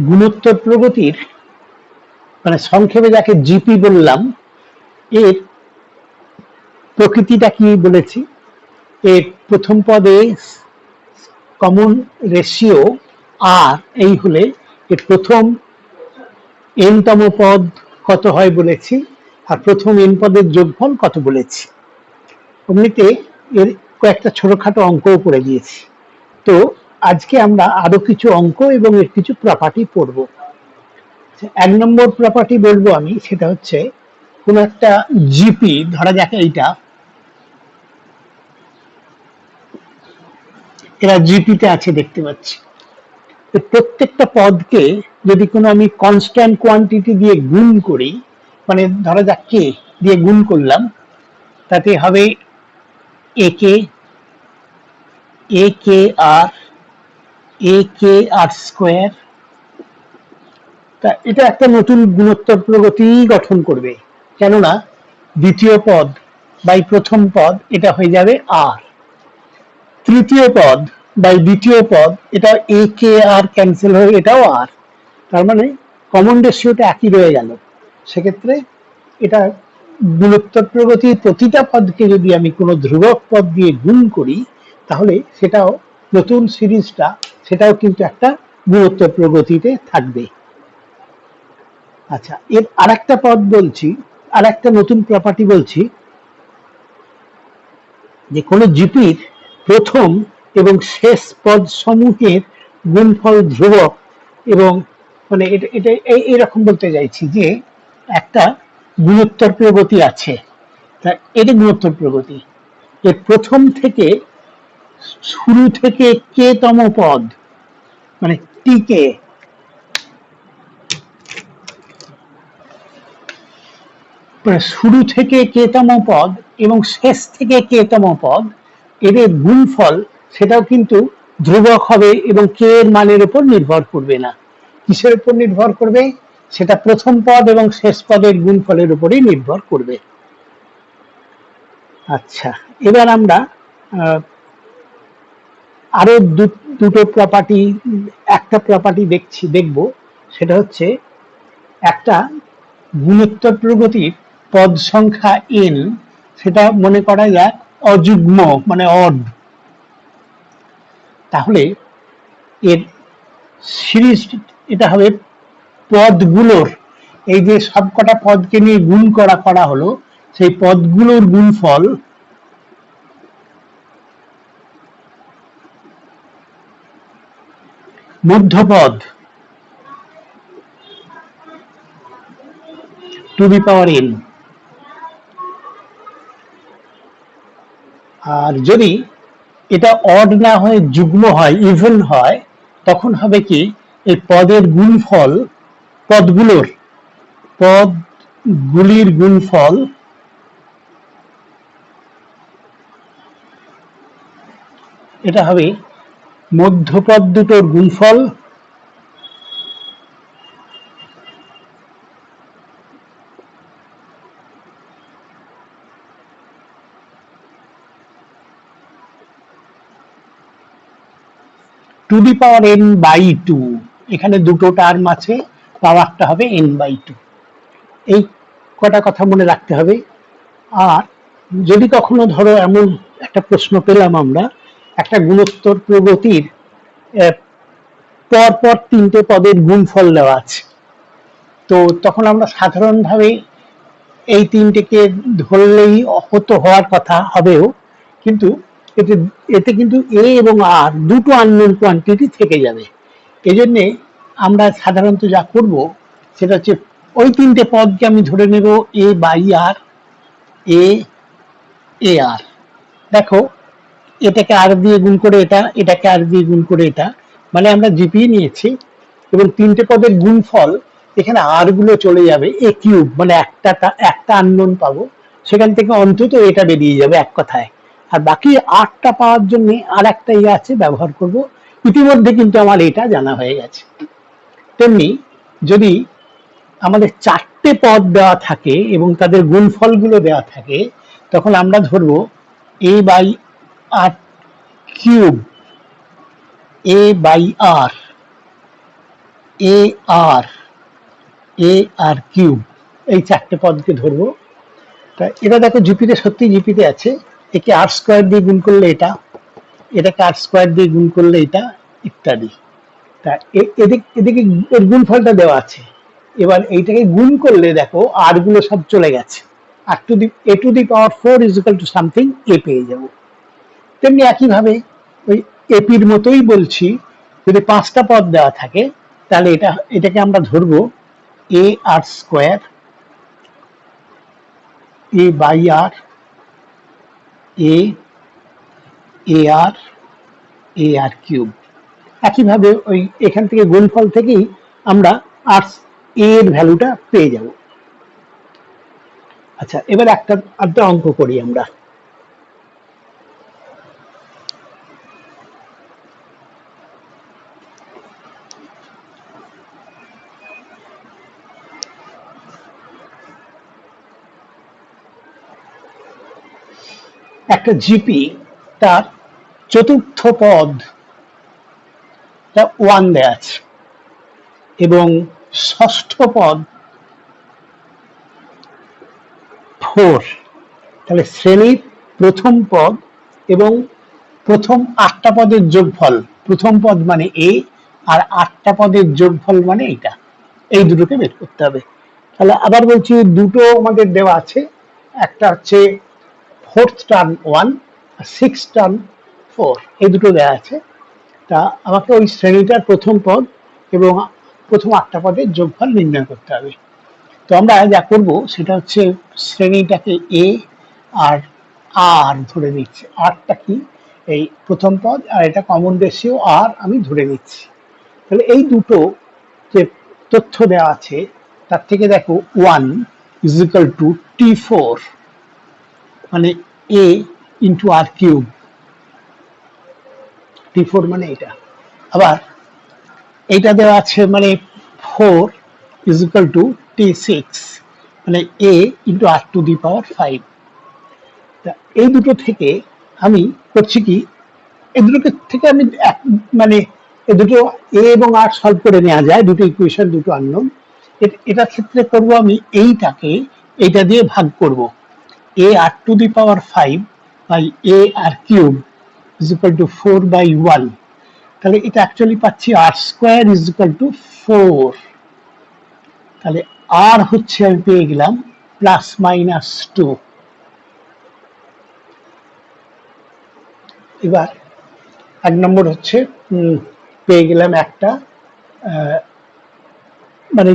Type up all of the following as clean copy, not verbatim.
গুণোত্তর প্রগতির মানে সংক্ষেপে যাকে জিপি বললাম, এর প্রকৃতিটা কি বলেছি। এর প্রথম পদে কমন রেশিও আর এই হলে এর প্রথম এন তম পদ কত হয় বলেছি, আর প্রথম এন পদের যোগফল কত বলেছি। এমনিতে এর কয়েকটা ছোটখাটো অঙ্কও করে দিয়েছি। তো আজকে আমরা আরো কিছু অঙ্ক এবং এর কিছু প্রপার্টি পড়বো। এক নম্বর প্রপার্টি বলবো আমি, সেটা হচ্ছে কোন একটা জিপি, ধরা যাক এইটা, এরা জিপিতে আছে দেখতে পাচ্ছি। প্রত্যেকটা পদকে যদি কোনো আমি কনস্ট্যান্ট কোয়ান্টিটি দিয়ে গুণ করি, মানে ধরা যাক কে দিয়ে গুণ করলাম, তাতে হবে এ কে আর স্কোয়ার। তা এটা একটা নতুন গুণোত্তর প্রগতি গঠন করবে, কেননা দ্বিতীয় পদ বাই প্রথম পদ এটা হয়ে যাবে আর, তৃতীয় পদ বাই দ্বিতীয় পদ এটা এ কে আর ক্যান্সেল হয়ে এটাও আর, তার মানে কমন রেশিওটা একই রয়ে গেল। সেক্ষেত্রে এটা গুণোত্তর প্রগতির প্রতিটা পদকে যদি আমি কোনো ধ্রুবক পদ দিয়ে গুণ করি, তাহলে সেটাও নতুন সিরিজটা সেটাও কিন্তু একটা গুণোত্তর প্রগতিতে থাকবে। আচ্ছা, এর আরেকটা পদ বলছি, আরেকটা নতুন প্রপার্টি বলছি, যে কোনো জিপির প্রথম এবং শেষ পদ সমূহের গুণফল ধ্রুবক, এবং মানে এটা এটা এইরকম বলতে চাইছি যে একটা গুণোত্তর প্রগতি আছে, তা এটা গুণোত্তর প্রগতি, এর প্রথম থেকে শুরু থেকে কে তম পদ মানে টিকে, শুরু থেকে কে তম পদ এবং শেষ থেকে কে তম পদ, এদের গুণফল সেটাও কিন্তু ধ্রুবক হবে এবং কে এর মানের উপর নির্ভর করবে না। কিসের উপর নির্ভর করবে? সেটা প্রথম পদ এবং শেষ পদের গুণফলের উপরই নির্ভর করবে। আচ্ছা, এবার আমরা আরো দুটো প্রপার্টি, একটা প্রপার্টি দেখব, সেটা হচ্ছে একটা গুণোত্তর প্রগতির পদ সংখ্যা এন, সেটা মনে করা যাক অযুগ্ম মানে অড, তাহলে এর সিরিজ এটা হবে পদগুলোর, এই যে সবকটা পদকে নিয়ে গুণ করা হলো, সেই পদগুলোর গুণফল মধ্যপদ টু দি পাওয়ার এন। আর যদি এটা অড না হয়ে যুগ্ম হয়, ইভেন হয়, তখন হবে কি এই পদের গুণফল, পদগুলির গুণফল এটা হবে মধ্যপদ দুটোর গুণফল to the power n by two. এখানে দুটো টার্ম আছে, পাওয়ারটা হবে এন বাই টু। এই কটা কথা মনে রাখতে হবে। আর যদি কখনো ধরো এমন একটা প্রশ্ন পেলাম আমরা, একটা গুণোত্তর প্রগতির পরপর তিনটে পদের গুণফল দেওয়া আছে, তো তখন আমরা সাধারণভাবে এই তিনটেকে ধরলেই হতো, হওয়ার কথা হবেও, কিন্তু এতে এতে কিন্তু এ এবং আর দুটো আননোন কোয়ান্টিটি থেকে যাবে। এই জন্যে আমরা সাধারণত যা করব সেটা হচ্ছে ওই তিনটে পদকে আমি ধরে নেব এ বাই আর, এ আর। দেখো, এটাকে আর দিয়ে গুণ করে এটা, এটাকে আর দিয়ে গুণ করে এটা, মানে আমরা জিপিয়ে নিয়েছি, এবং তিনটে পদের গুণফল এখানে আর গুলো চলে যাবে এ কিউব, মানে একটা আননোন পাবো, সেখান থেকে অন্তত এটা বেরিয়ে যাবে এক কথায়। আর বাকি আটটা পাওয়ার জন্য আর একটা ইয়ে আছে, ব্যবহার করব। ইতিমধ্যে কিন্তু আমার এটা জানা হয়ে গেছে। তেমনি যদি আমাদের চারটে পদ দেওয়া থাকে এবং তাদের গুণফল গুলো দেওয়া থাকে, তখন আমরা ধরবো a by r cube, a by r, a r cube, এই চারটে পদকে ধরবো। তা এটা দেখো জিপিতে, সত্যি জিপিতে আছে। একে আর স্কোয়ার দিয়ে গুণ করলে এটা, এটাকে আর স্কোয়ার দিয়ে গুণ করলে এটা, ইত্যাদি। তা এদিকে এর গুণফলটা দেওয়া আছে। এবার এইটাকে গুণ করলে দেখো আর গুলো সব চলে গেছে, আর a to the power 4 is equal to something a পেয়ে যাবো। তেমনি একইভাবে ওই এপির মতোই বলছি, যদি 5টা পদ দেওয়া থাকে তাহলে এটাকে আমরা ধরবো a r square, a by r, a r, cube. একইভাবে ওই এখান থেকে গুণফল থেকেই আমরা আর এর ভ্যালুটা পেয়ে যাব। আচ্ছা, এবার একটা অঙ্ক করি আমরা। একটা জিপি, তার চতুর্থ পদ 1 দেয়া আছে এবং ষষ্ঠ পদ 4। তাহলে শ্রেণীর প্রথম পদ এবং প্রথম 8টা পদের যোগফল, প্রথম পদ মানে এ আর 8টা পদের যোগফল মানে এটা, এই দুটোকে বের করতে হবে। তাহলে আবার বলছি, দুটো আমাদের দেওয়া আছে, একটা হচ্ছে 4th টার্ম 1 আর 6th টার্ম 4, এই দুটো দেওয়া আছে। তা আমাকে ওই শ্রেণীটার প্রথম পদ এবং প্রথম 8টা পদের যোগফল নির্ণয় করতে হবে। তো আমরা যা করব সেটা হচ্ছে, শ্রেণীটাকে এ আর আর ধরে নিচ্ছি। আরটা কি, এই প্রথম পদ, আর এটা কমন রেশিও আর আমি ধরে নিচ্ছি। তাহলে এই দুটো যে তথ্য দেওয়া আছে তার থেকে দেখো 1 ইজ ইকুয়াল টু T4, মানে এ ইন্টু আর কিউব। T4 মানে এটা। আবার এইটা দেওয়া আছে মানে 4 ইজ ইকুয়াল টু T6, মানে এ into r to the power 5। এই দুটো থেকে আমি করছি কি, এই দুটো থেকে আমি মানে এই দুটো এ এবং আর সলভ করে নেওয়া যায়, দুটো ইকুয়েশন, দুটো আননোন। এটার ক্ষেত্রে করব আমি এইটাকে এইটা দিয়ে ভাগ করব, a r to the power 5 by a r cube is equal to 4/1। তাহলে এটা অ্যাকচুয়ালি পাচ্ছি r square is equal to 4। তাহলে আর হচ্ছে আমি পেয়ে গেলাম +-2। এবার 1 নম্বর হচ্ছে পেয়ে গেলাম একটা মানে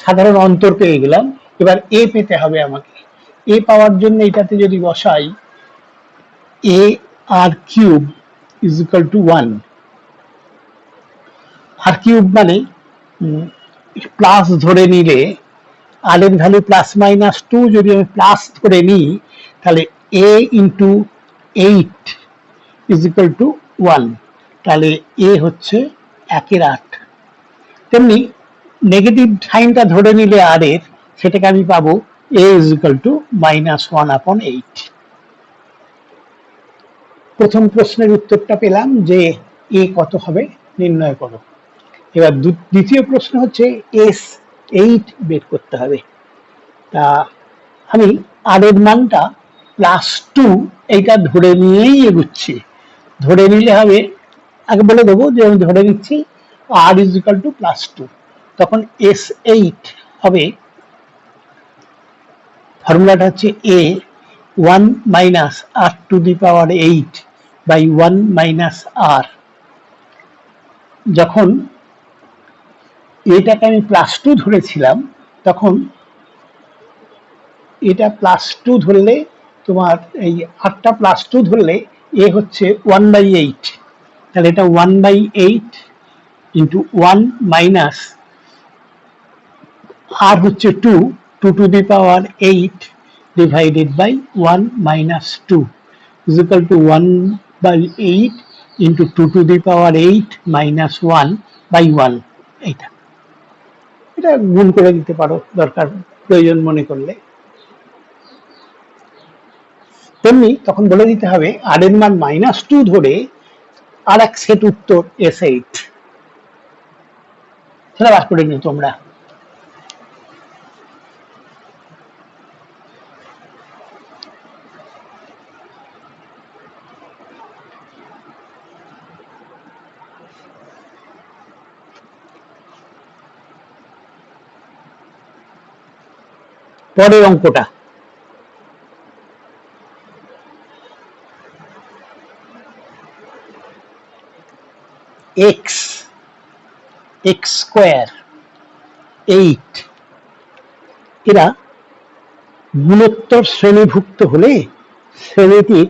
সাধারণ অন্তর পেয়ে গেলাম। এবার এ পেতে হবে আমাকে। এ পাওয়ার জন্য এটাতে যদি বসাই, a r cube is equal to 1। R cube মানে প্লাস ধরে নিলে, আর এর ভ্যালু +-2, যদি আমি প্লাস ধরে নিই তাহলে এ ইন্টু 8 ইজ ইকুয়াল টু 1। তাহলে এ হচ্ছে 1/8। তেমনি নেগেটিভ সাইনটা ধরে নিলে আর এর, সেটাকে আমি পাবো এ ইজ ইকুয়াল টু -1/8। প্রথম প্রশ্নের উত্তরটা পেলাম যে এ কত হবে নির্ণয় করো। এবার দ্বিতীয় প্রশ্ন হচ্ছে S8 বের করতে হবে। তা আমি আর এর মানটা +2 এইটা ধরে নিয়েই এগুচ্ছি। ধরে নিলে হবে, আগে বলে দেবো যে আমি ধরে নিচ্ছি আর ইজ ইকুয়াল টু +2, তখন S8 হবে, ফর্মুলাটা হচ্ছে a 1 minus r to the power 8 by 1 minus r. যখন এটাকে আমি +2 ধরেছিলাম, তখন এটা +2 ধরলে, তোমার এই 8টা +2 ধরলে এ হচ্ছে 1/8। তাহলে এটা 1/8 ইন্টু 1 মাইনাস আর হচ্ছে 2 to the power 8 divided by 1 minus 2 is equal to 1/8 into 2 to the power 8 minus 1/1। এটা গুণ করে দিতে পারো দরকার, প্রয়োজন মনে করলে। তেমনি তখন বলে দিতে হবে আর এর মান -2 ধরে আর এক সেট উত্তর S8। সেটা বার করে নিও তোমরা। পরের অঙ্কটা এক্স এক্স স্কোয়ার 8 এরা গুণোত্তর শ্রেণীভুক্ত হলে শ্রেণীটির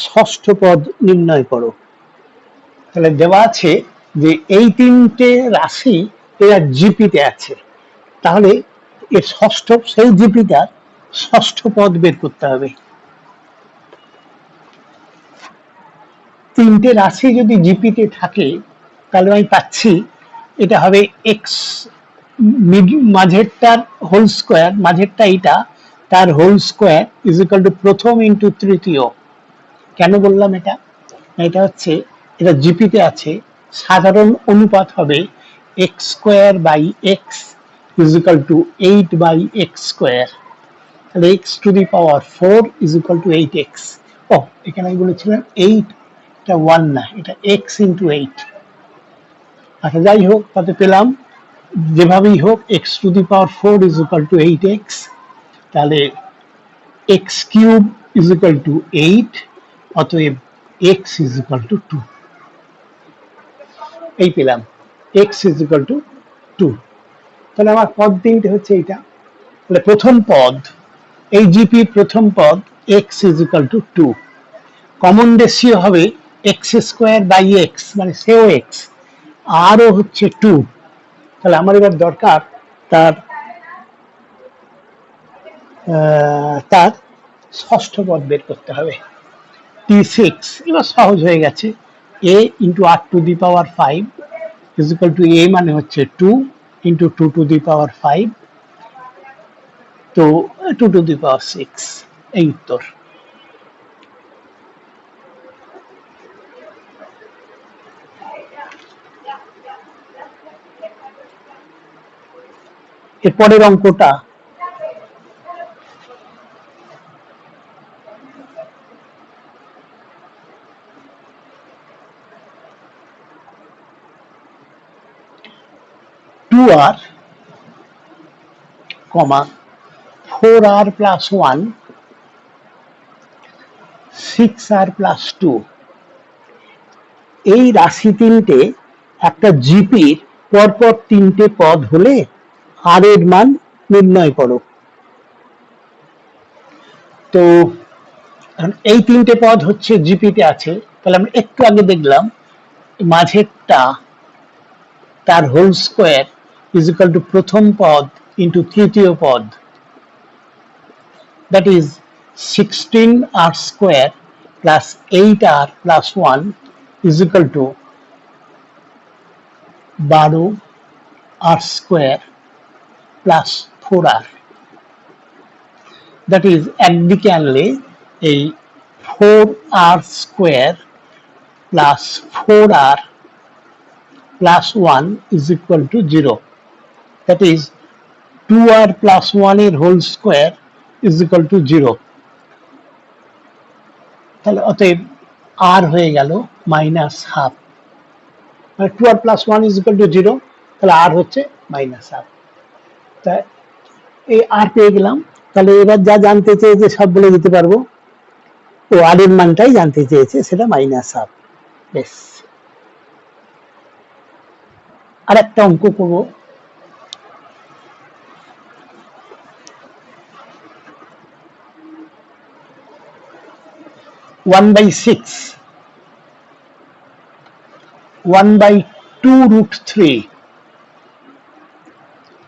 ষষ্ঠ পদ নির্ণয় করো। তাহলে দেওয়া আছে যে এই তিনটে রাশি এরা জিপিতে আছে, তাহলে এর ষষ্ঠ সেই জিপিটার ষষ্ঠ পদ বের করতে হবে। তিনটে রাশি যদি জিপিতে থাকে তাহলে আমি পাচ্ছি এটা হবে এক্স মাঝেরটার হোল স্কোয়ার, মাঝেরটা এইটা তার whole square is equal to প্রথম ইন্টু তৃতীয়। কেন বললাম এটা? এটা হচ্ছে এটা জিপিতে আছে, সাধারণ অনুপাত হবে x square by x is equal to 8 by x square. তাহলে x to the power 4 is equal to 8x। ও এখানে আমি বলেছিলাম 8, এটা 1 না, এটা x ইন্টু 8। আচ্ছা যাই হোক, তাতে পেলাম যেভাবেই হোক x to the power 4 is equal to 8x। তাহলে x cube is equal to 8, অতএব এক্স ইজ ইকুয়াল টু 2। এই পেলাম এক্স ইজ ইকুয়াল টু 2। তাহলে আমার পদ তিনটে হচ্ছে এইটা। তাহলে প্রথম পদ, এই জিপি প্রথম পদ x is equal to 2। Common ratio হবে এক্স স্কোয়ার বাই এক্স, মানে সেও এক্স আরও হচ্ছে 2। তাহলে আমার এবার দরকার তার তার ষষ্ঠ পদ বের করতে হবে, T6। এবার সহজ হয়ে গেছে, a into r to the power 5 is equal to a মানে হচ্ছে 2 ইন্টু 2 টু দি পাওয়ার 5, তো 2 টু দি পাওয়ার 6, এই উত্তর। এরপরের অঙ্কটা টু আর কমা 4r প্লাস 1 6r প্লাস 2, এই রাশি তিনটে একটা জিপির পরপর তিনটে পদ হলে আর এর মান নির্ণয় করো। তো এই তিনটে পদ হচ্ছে জিপিতে আছে, তাহলে আমরা একটু আগে দেখলাম মাঝেরটা তার whole square is equal to প্রথম পদ ইন্টু তৃতীয় পদ, that is 16r square plus 8r plus 1 is equal to 12r square plus 4r। That is একদিকে আনলে এই 4r square plus 4r plus 1 is equal to 0, that is 2r plus 1 এর whole square is equal to 0। তাহলে অতএব r হয়ে গেল minus half, মানে 2r plus 1 is equal to 0, তাহলে r হচ্ছে মাইনাস হাফ। তা এই r পেয়ে গেলাম, তাহলে এবার যা জানতে চেয়েছে সব বলে দিতে পারবো। ও r এর মানটাই জানতে চেয়েছে, সেটা মাইনাস হাফ। বেশ, আর একটা অঙ্ক করবো। वन बाई सिक्स 1/2 root 3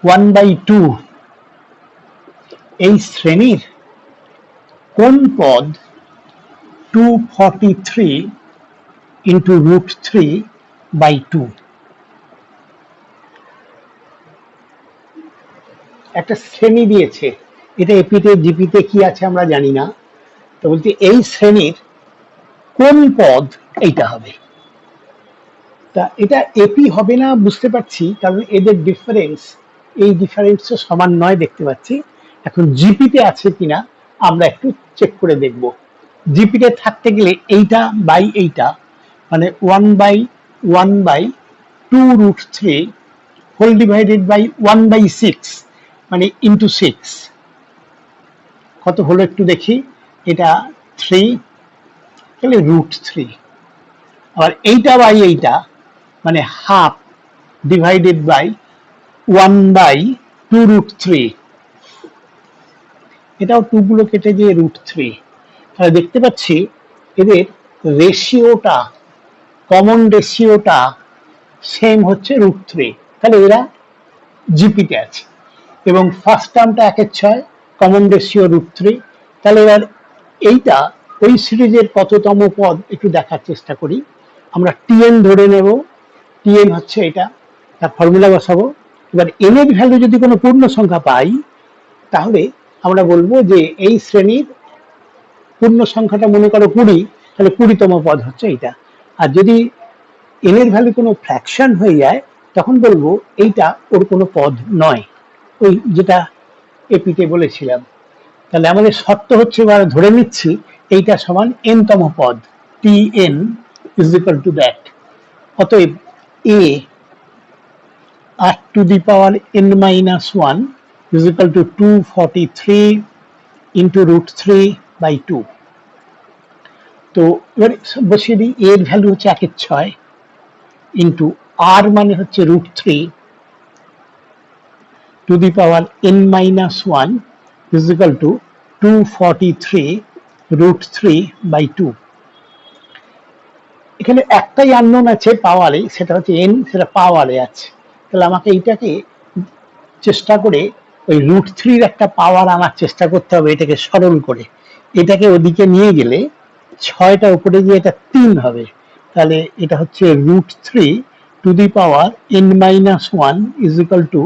1/2 এই শ্রেণীর কোন পদ 243 into root 3/2? একটা শ্রেণী দিয়েছে, এটা এপিতে জিপিতে কি আছে আমরা জানি না, তো বলছি এই শ্রেণীর কোন পদ এইটা হবে। তা এটা এপি হবে না বুঝতে পারছি, কারণ এদের ডিফারেন্স, এই ডিফারেন্সও সমান নয় দেখতে পাচ্ছি। এখন জিপিতে আছে কিনা আমরা একটু চেক করে দেখব। জিপিতে থাকতে গেলে এইটা বাই এইটা, মানে 1/2√3 হোল ডিভাইডেড বাই 1/6, মানে ইন্টু 6 কত হলো একটু দেখি। এটা 3, তাহলে √3। আবার এইটা বাই এইটা, মানে হাফ ডিভাইডেড বাই 1/2√3, এটাও 2 গুলো কেটে দিয়ে √3। তাহলে দেখতে পাচ্ছি এদের রেশিওটা, কমন রেশিওটা সেম হচ্ছে √3। তাহলে এরা জিপিতে আছে। এবং ফার্স্ট টার্মটা 1/6, কমন রেশিও √3। তাহলে এবার এইটা ওই সিরিজের কততম পদ একটু দেখার চেষ্টা করি। আমরা টিএন ধরে নেব, টিএন হচ্ছে এটা, তার ফর্মুলা বসাবো। এবার এন এর ভ্যালু যদি কোনো পূর্ণ সংখ্যা পাই, তাহলে আমরা বলবো যে এই শ্রেণীর পূর্ণ সংখ্যাটা মনে করো 20, তাহলে 20তম পদ হচ্ছে এইটা। আর যদি এন এর ভ্যালু কোনো ফ্র্যাকশন হয়ে যায়, তখন বলবো এইটা ওর কোনো পদ নয়, ওই যেটা এপিতে বলেছিলাম। তাহলে আমাদের শর্ত হচ্ছে, এবার ধরে নিচ্ছি এইটা সমান n তম পদ, T N is equal to that. অতএব এ r⁻n-1 is equal two 243 into √3/2। তো এবার বসিয়ে দিই, এর ভ্যালু হচ্ছে 1/6 ইন্টু আর মানে হচ্ছে √3 ⁻n-1 is equal to 243 √3/2। এখানে একটাই আননোন আছে পাওয়ারে, সেটা হচ্ছে n, সেটা পাওয়ারে আছে। তাহলে আমাকে এইটাকে চেষ্টা করে ওই √3 একটা পাওয়ার আনার চেষ্টা করতে হবে, এটাকে সরল করে। এটাকে ওদিকে নিয়ে গেলে 6টা উপরে গিয়ে এটা 3 হবে। তাহলে এটা হচ্ছে √3 is equal to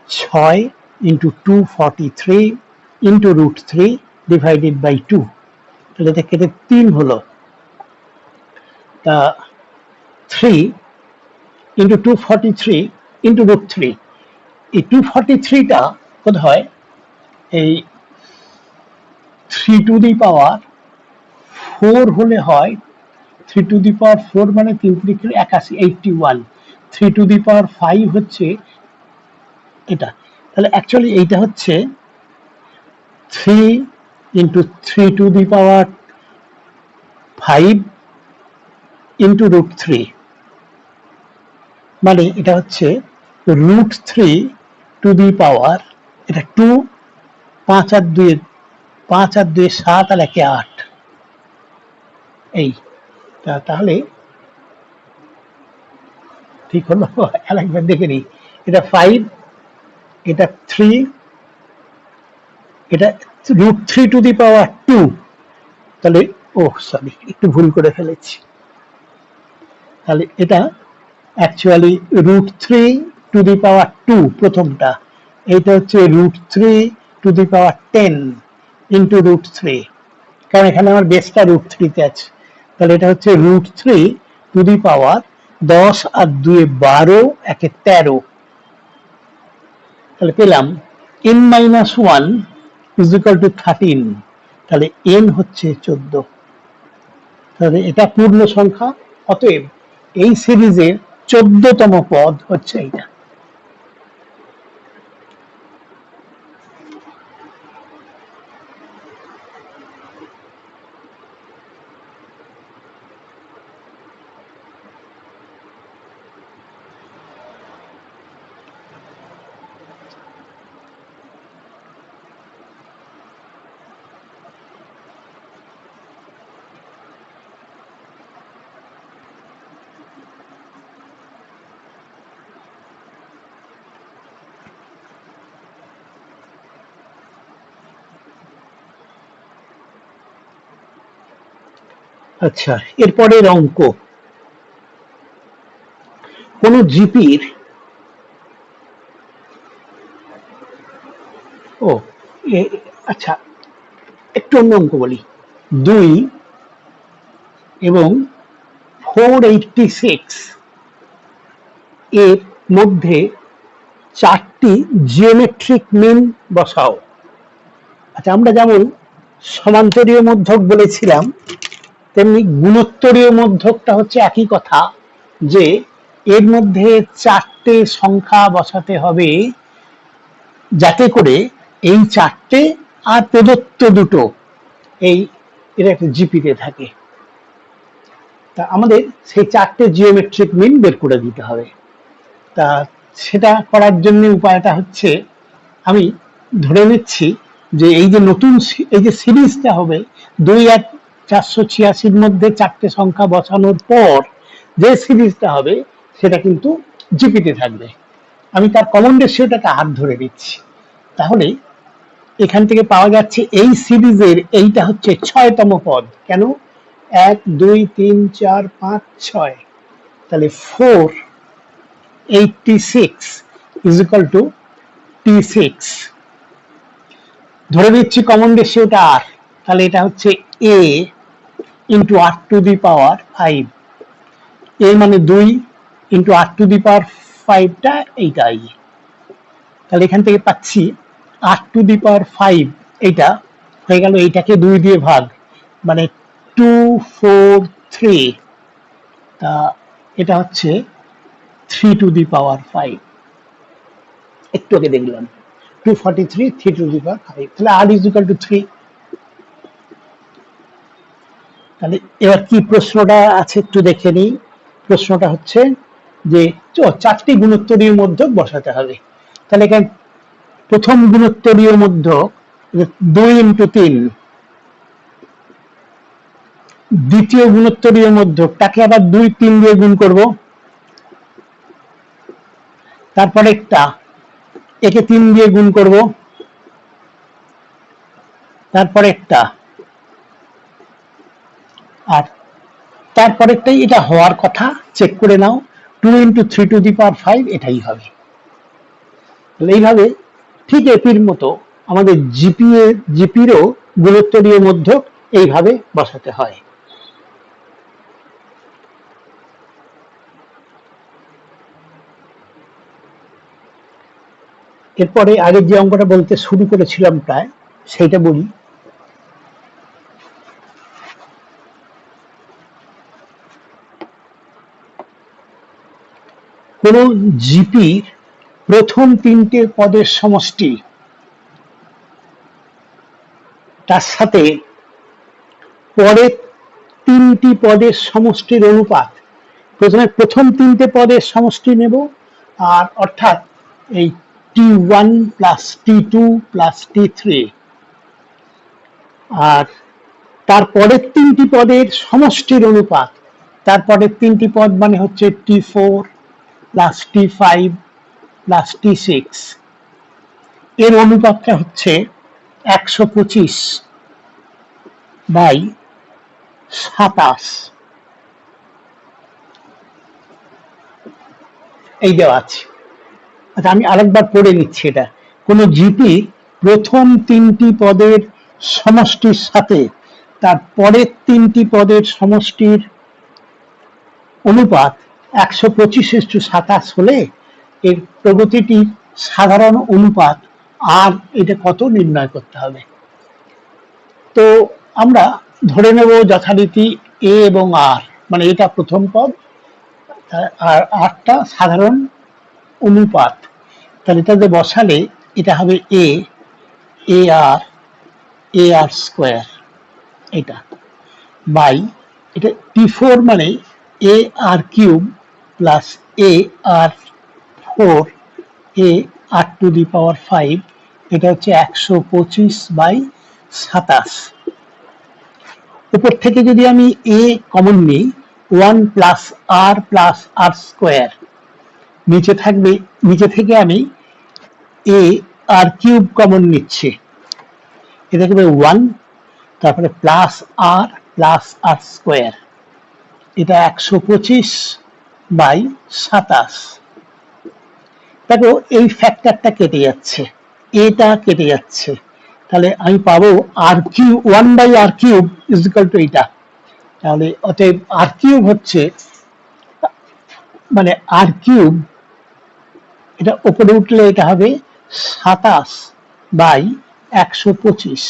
6 into 243 into √3 divided by 2। তাহলে এটা কেটে 3 হলো। তা 3 ইন্টু 243 ইন্টু √3, এই 243টা কত হয়, এই 3⁴ হলে হয়, 3⁴ মানে 3×3 = 81, 3⁵ হচ্ছে এটা। তাহলে অ্যাকচুয়ালি এইটা হচ্ছে 3 ইন্টু 3⁵ ইন্টু √3, মানে এটা হচ্ছে √3, এটা 2, 5 আর 2, 7 আর 1 8, এই। তাহলে ঠিক হলো? আরেকবার দেখে নিই, এটা 5, এটা 3, এটা √3⁵2। তাহলে সরি, একটু ভুল করে ফেলেছি। তাহলে এটা অ্যাকচুয়ালি √3⁵2 প্রথমটা, এইটা হচ্ছে √3⁻10 ইন্টু √3, কারণ এখানে আমার বেসটা √3 তে আছে। তাহলে এটা হচ্ছে √3 10 আর 2 12, 1 13। তাহলে পেলাম n-1 is equal to 13। তাহলে n হচ্ছে 14। তাহলে এটা পূর্ণ সংখ্যা, অতএব এই সিরিজের 14তম পদ হচ্ছে এটা। আচ্ছা, এরপরের অঙ্ক, কোন জিপির আচ্ছা একটু অন্য অঙ্ক বলি। 2 এবং 486 এর মধ্যে 4টি জিওমেট্রিক মিন বসাও। আচ্ছা, আমরা যেমন সমান্তরীয় মধ্যক বলেছিলাম, তেমনি গুণোত্তরীয় মধ্যকটা হচ্ছে একই কথা, যে এর মধ্যে 4টে সংখ্যা বসাতে হবে, যাতে করে এই 4টে আর প্রদত্ত দুটো এই এর একটা জিপিতে থাকে। তা আমাদের সেই 4টে জিওমেট্রিক মিন বের করে দিতে হবে। তা সেটা করার জন্য উপায়টা হচ্ছে, আমি ধরে নিচ্ছি যে এই যে নতুন এই যে সিরিজটা হবে 2 আর 486 মধ্যে 4টে সংখ্যা বসানোর পর যে সিরিজটা হবে সেটা কিন্তু জিপিতে থাকবে। আমি তার কমন রেশিওটাকে হাত ধরে দিচ্ছি। তাহলে এখান থেকে পাওয়া যাচ্ছে এই সিরিজের এইটা হচ্ছে 6তম পদ। কেন? 1 2 3 4 5 6, তাহলে 486 is equal to T6। ধরে নিচ্ছি কমন রেশিওটা আর, তাহলে এটা হচ্ছে a into r to the power 5, a মানে 2 ইন্টু r টু দি পাওয়ার 5টা এইটাই। তাহলে এখান থেকে পাচ্ছি r টু দি পাওয়ার 5, এইটা হয়ে গেল এইটাকে 2 দিয়ে ভাগ, মানে 243, তা এটা হচ্ছে 3 টু দি পাওয়ার 5। একটু আগে দেখলাম 243 3 টু দি পাওয়ার 5, তাহলে r ইজ ইকুয়াল টু 3। তাহলে এবার কি প্রশ্নটা আছে একটু দেখে নিই। প্রশ্নটা হচ্ছে যে 4টি গুণোত্তরীয় মধ্যক বসাতে হবে। তাহলে এখানে প্রথম গুণোত্তরীয় মধ্যক 2 ইন্টু 3, দ্বিতীয় গুণোত্তরীয় মধ্যক তাকে আবার 2 3 দিয়ে গুণ করব, তারপরে একটা একে 3 দিয়ে গুণ করব, তারপরে একটা, আর তারপরেরটাই এটা হওয়ার কথা, চেক করে নাও 2 ইন্টু 3 টু দি পাওয়ার 5 এটাই হবে। এইভাবে ঠিক এপির মতো আমাদের জিপিরও গুণোত্তরীয় মধ্যক এইভাবে বসাতে হয়। এরপরে আগের যে অঙ্কটা বলতে শুরু করেছিলাম প্রায় সেইটা বলি। কোন জিপির প্রথম 3টে পদের সমষ্টি তার সাথে পরের 3টি পদের সমষ্টির অনুপাত, প্রথমে প্রথম 3টে পদের সমষ্টি নেব, আর অর্থাৎ এই T1 plus T2 plus T3, আর তারপরের 3টি পদের সমষ্টির অনুপাত, তারপরের 3টি পদ মানে হচ্ছে T4 plus T5 plus T6, এর অনুপাতটা হচ্ছে 125 বাই 27, এই দেওয়া আছে। আচ্ছা, আমি আরেকবার পড়ে নিচ্ছি এটা। কোন জিপি প্রথম 3টি পদের সমষ্টির সাথে তার পরের 3টি পদের সমষ্টির অনুপাত 125:27 হলে এর প্রগতিটির সাধারণ অনুপাত আর এটা কত নির্ণয় করতে হবে। তো আমরা ধরে নেব যথারীতি এ এবং আর, মানে এটা প্রথম পদ আর আরটা সাধারণ অনুপাত। তাহলে এটাতে বসালে এটা হবে এ আর স্কোয়ার, এটা বাই এটা T4 মানে a r cube plus a r 4 a r to the power 5, এটা হচ্ছে 125/27। উপর থেকে যদি আমি এ কমন নিই 1 প্লাস আর স্কোয়ার, নিচে থাকবে, নিচে থেকে আমি এ আর কিউব কমন নিচ্ছি, এটা হবে 1, তারপরে প্লাস আর স্কোয়ার, এটা 125/27। দেখো এই ফ্যাক্টরটা কেটে যাচ্ছে, এটা কেটে যাচ্ছে, তাহলে আমি পাবো r cube 1/r³ is equal to এটা। তাহলে অতএব আর কিউব হচ্ছে, মানে r³ এটা উপরে উঠলে এটা হবে 27/125।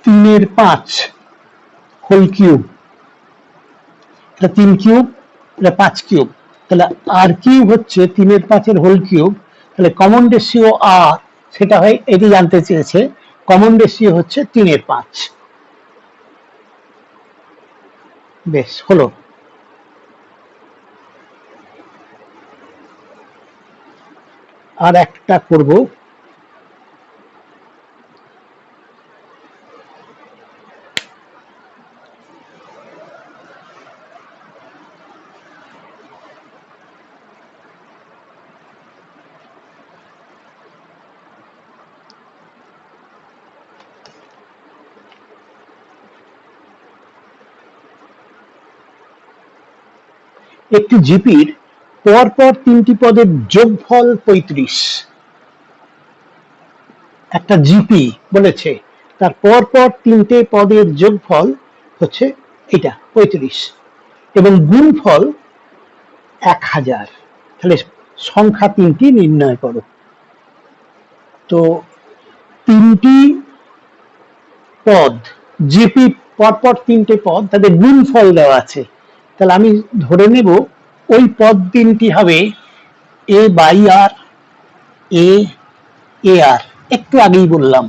3/5 হোল কিউব, এটা 3 কিউব, এটা 5 কিউব, তাহলে আর কিউব হচ্ছে 3/5 হোল কিউব, তাহলে কমন রেশিও আর সেটা হয়, এটি জানতে চেয়েছে, কমন রেশিও হচ্ছে 3/5। বেশ হলো। আর একটা করব, একটি জিপির পরপর 3টি পদের যোগফল 35। একটা জিপি বলেছে তার পরপর 3টে পদের যোগফল হচ্ছে এটা 35 এবং গুণফল 1000। তাহলে সংখ্যা 3টি নির্ণয় করো। তো 3টি পদ, জিপি পরপর 3টে পদ, তাদের গুণফল দেওয়া আছে, তাহলে আমি ধরে নেব ওই পদ 3টি হবে এ বাই আর, এ এ আর, একটু আগেই বললাম।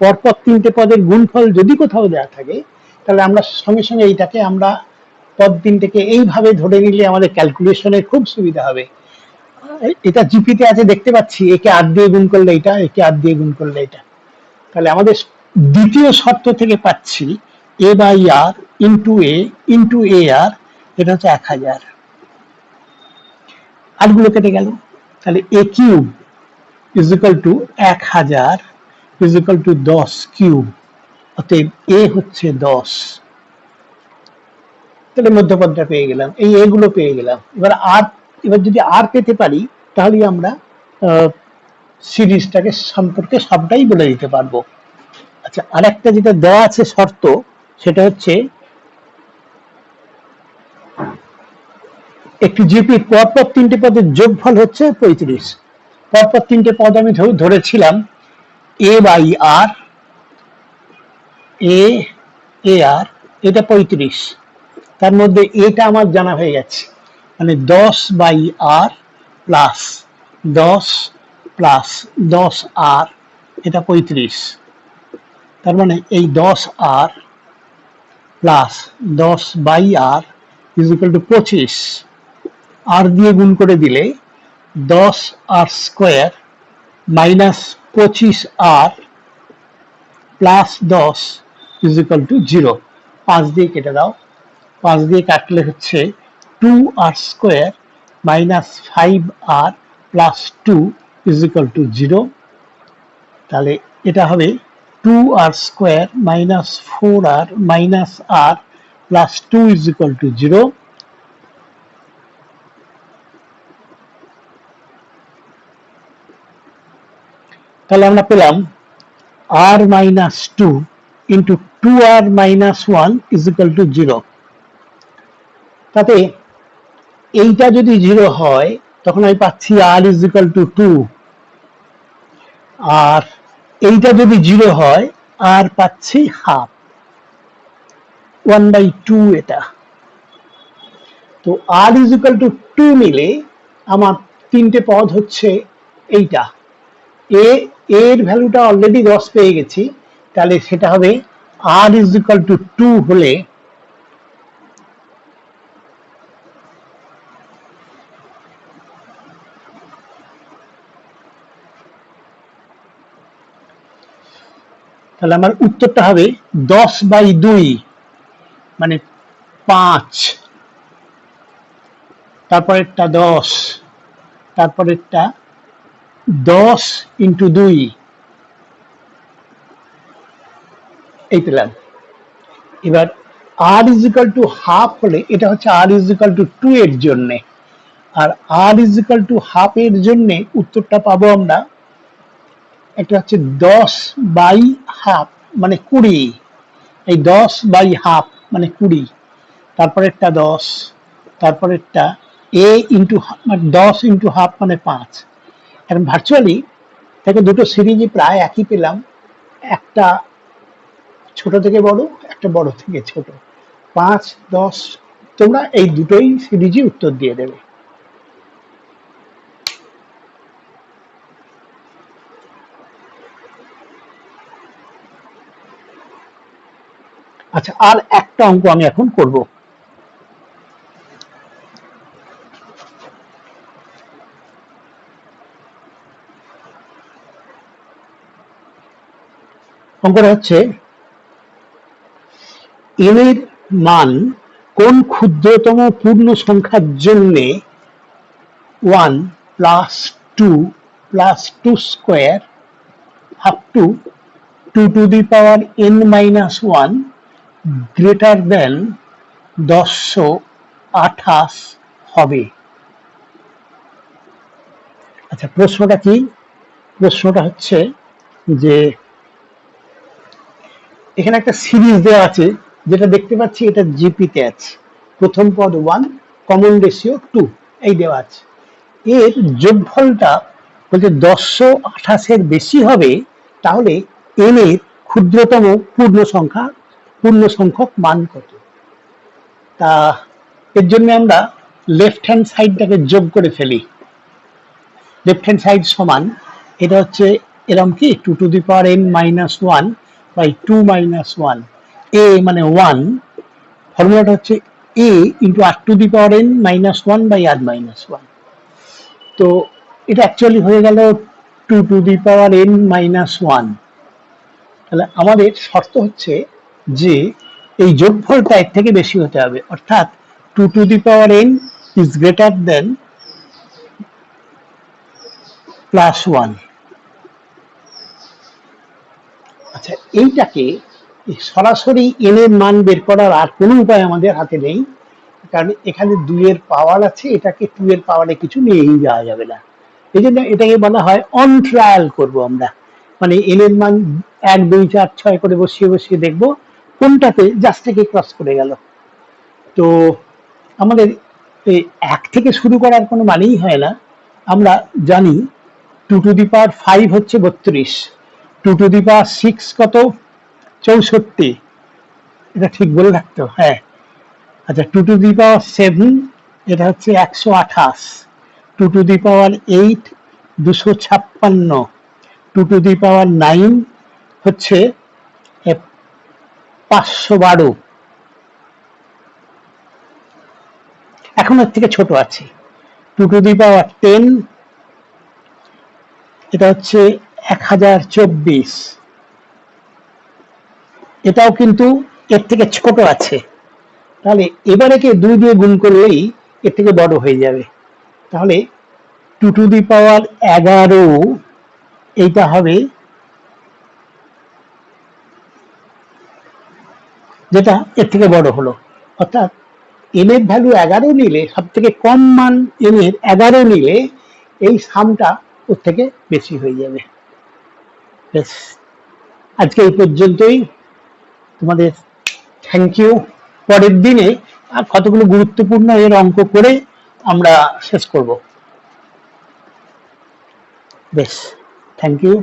পরপর 3টে পদের গুণফল যদি কোথাও দেওয়া থাকে তাহলে আমরা সঙ্গে সঙ্গে এইটাকে আমরা পদ 3টেকে এইভাবে ধরে নিলে আমাদের ক্যালকুলেশনে খুব সুবিধা হবে। এটা জিপিতে আছে দেখতে পাচ্ছি, একে আর দিয়ে গুণ করলে এটা, একে আর দিয়ে গুণ করলে এটা, তাহলে আমাদের দ্বিতীয় শর্ত থেকে পাচ্ছি এ বাই আর ইন্টু এ আর, এটা হচ্ছে 1000। আরগুলো কেটে গেল, তাহলে a cube is equal to 1000 is equal to 10 cube, অতএব এ হচ্ছে 10। তাহলে মধ্যপদটা পেয়ে গেলাম, এই এগুলো পেয়ে গেলাম। এবার যদি আর পেতে পারি তাহলে আমরা সিরিজটাকে সম্পর্কে সবটাই বলে দিতে পারবো। আচ্ছা, আরেকটা যেটা দেওয়া আছে শর্ত, সেটা হচ্ছে একটি জিপির পরপর 3টে পদের যোগফল হচ্ছে 35। পরপর 3টে পদ আমি ধরেছিলাম এ বাই আর, এ আর, এটা 35, তার মধ্যে এটা আমার জানা হয়ে গেছে, মানে 10 by r plus 10 plus 10 r, এটা 35। তার মানে এই 10 r plus 10 by r is equal to 25। R দিয়ে গুণ করে দিলে 10 r square minus 25 r plus 10 is equal to 0। 5 দিয়ে কেটে দাও, 5 দিয়ে কাটলে হচ্ছে 2 r square minus 5 r plus 2 is equal to 0। তাহলে এটা হবে 2 r square minus 4 r minus r plus 2 is equal to 0। তাহলে আমরা পেলাম r minus 2 into 2 r minus 1 is equal to 0। তাতে এইটা যদি 0 হয় তখন আমি পাচ্ছি আর ইজ ইকুয়াল টু 2, আর এইটা যদি 0 হয় আর পাচ্ছি হাফ, 1/2 এটা। তো আর ইজ ইকুয়াল টু 2 নিলে আমার 3টে পদ হচ্ছে এইটা, এর ভ্যালুটা অলরেডি 10 পেয়ে গেছি, তাহলে সেটা হবে আর ইজ ইকুয়াল টু 2 হলে তাহলে আমার উত্তরটা হবে 10/2, মানে 5, তারপরেরটা 10, তারপরেরটা 10 ইন্টু 2, এই পেলাম। এবার আর ইজ ইকুয়াল টু হাফ হলে এটা হচ্ছে আর ইজ ইকুয়াল টু 2 এর জন্য, আর আর ইজ ইকুয়াল টু হাফ এর জন্য উত্তরটা পাবো আমরা, একটা হচ্ছে 10 বাই হাফ মানে 20, এই 10 বাই হাফ মানে 20, তারপরেরটা 10, তারপরেরটা এ ইন্টু মানে 10 ইন্টু হাফ মানে 5। এখন ভার্চুয়ালি তাকে দুটো সিরিজই প্রায় একই পেলাম, একটা ছোট থেকে বড়, একটা বড় থেকে ছোট। 5, 10, তোমরা এই দুটোই সিরিজই উত্তর দিয়ে দেবে। আচ্ছা, আর একটা অঙ্ক আমি এখন করব। অঙ্কটা হচ্ছে n এর মান কোন ক্ষুদ্রতম পূর্ণ সংখ্যার জন্য 1 plus 2 plus 2 square up to 2 to the power n minus 1 greater than 1028 হবে। আচ্ছা, প্রশ্নটা কি? প্রশ্নটা হচ্ছে যে এখানে একটা সিরিজ দেওয়া আছে, যেটা দেখতে পাচ্ছি এটা জিপিতে আছে। প্রথম পদ 1, কমন রেশিও 2, এই দেওয়া আছে। এর যোগফলটা বলতে 1028 বেশি হবে, তাহলে n এর ক্ষুদ্রতম পূর্ণ সংখ্যক মান কত? তা এর জন্য আমরা লেফট হ্যান্ড সাইডটাকে যোগ করে ফেলি। লেফট হ্যান্ড সাইড সমান, এটা হচ্ছে এরকম কি 2 to the power n minus 1 by 2 minus 1, a মানে 1, ফর্মুলাটা হচ্ছে a into r to the power n minus 1 by r minus 1। তো এটা অ্যাকচুয়ালি হয়ে গেল 2 to the power n minus 1। তাহলে আমাদের শর্ত হচ্ছে যে এই যোগফলটা এর থেকে বেশি হতে হবে, অর্থাৎ 2 to the power n is greater than plus 1। আচ্ছা, এইটাকে সরাসরি n এর মান বের করার আর কোনো উপায় আমাদের হাতে নেই, কারণ এখানে 2 এর পাওয়ার আছে, এটাকে 2 এর পাওয়ারে কিছু নিয়েই যাওয়া যাবে না। এই জন্য এটাকে বলা হয় অন ট্রায়াল করব আমরা, মানে n এর মান 1, 2, 4, 6 করে বসিয়ে বসিয়ে দেখবো কোনটাতে জাস্ট থেকে ক্রস করে গেল। তো আমাদের এই 1 থেকে শুরু করার কোনো মানেই হয় না। আমরা জানি 2 টু দি পাওয়ার 5 হচ্ছে 32, 2 টু দি পাওয়ার 6 কত? 64, এটা ঠিক বলে রাখতো, হ্যাঁ। আচ্ছা, 2 টু দি পাওয়ার 7 এটা হচ্ছে 128, 2 to the power 8 256, 2 to the পাওয়ার 9 হচ্ছে 512। এখন এর থেকে ছোট আছে 2 টু দি পাওয়ার 10, এটা হচ্ছে 1024, এটাও কিন্তু এর থেকে ছোট আছে। তাহলে এবারে কে 2 দিয়ে গুণ করলেই এর থেকে বড় হয়ে যাবে। তাহলে 2 টু দি পাওয়ার 11 এইটা হবে, যেটা এর থেকে বড় হলো। অর্থাৎ n এর ভ্যালু 11 নিলে, সব থেকে কম মান n এর 11 নিলে এই সামটা ওর থেকে বেশি হয়ে যাবে। বেশ, আজকে এই পর্যন্তই। তোমাদের থ্যাংক ইউ। পরের দিনে আর কতগুলো গুরুত্বপূর্ণ এর অঙ্ক করে আমরা শেষ করব। বেশ, থ্যাংক ইউ।